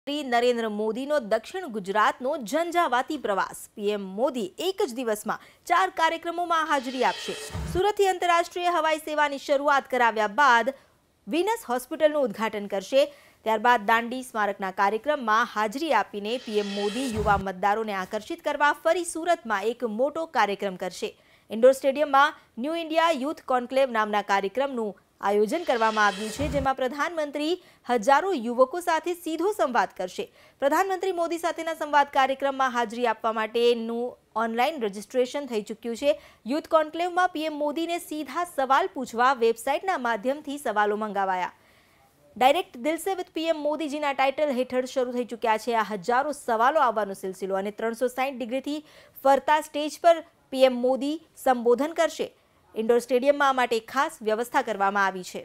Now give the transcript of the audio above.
નરેન્દ્ર મોદીનો દક્ષિણ ગુજરાતનો ઝંઝાવાતી પ્રવાસ। પીએમ મોદી એક જ દિવસમાં 4 કાર્યક્રમોમાં હાજરી આપશે। સુરતથી આંતરરાષ્ટ્રીય હવાઈ સેવાની શરૂઆત કરાવ્યા બાદ વિનસ હોસ્પિટલનું ઉદ્ઘાટન કરશે। ત્યારબાદ દાંડી સ્મારકના કાર્યક્રમમાં હાજરી આપીને પીએમ મોદી યુવા મતદારોને આકર્ષિત કરવા ફરી સુરતમાં એક મોટો કાર્યક્રમ કરશે। ઇન્ડોર સ્ટેડિયમમાં ન્યૂ ઇન્ડિયા યુથ કોન્ક્લેવ નામના કાર્યક્રમનું આયોજન કરવામાં આવ્યું છે, જેમાં પ્રધાનમંત્રી હજારો યુવકો સાથે સીધો સંવાદ કરશે। પ્રધાનમંત્રી મોદી સાથેના સંવાદ કાર્યક્રમમાં હાજરી આપવા માટેનું ઓનલાઈન રજીસ્ટ્રેશન થઈ ચૂક્યું છે। યુથ કોન્ક્લેવમાં પીએમ મોદીને સીધા સવાલ પૂછવા વેબસાઇટના માધ્યમથી સવાલો મંગાવાયા। ડાયરેક્ટ દિલ સે વિથ પીએમ મોદીજીના ટાઇટલ હેઠળ શરૂ થઈ ચૂક્યા છે આ હજારો સવાલો આવવાનો સિલસિલો અને 360 ડિગ્રીથી ફરતા સ્ટેજ પર પીએમ મોદી સંબોધન કરશે। ઇન્ડોર સ્ટેડિયમમાં આ માટે ખાસ વ્યવસ્થા કરવામાં આવી છે।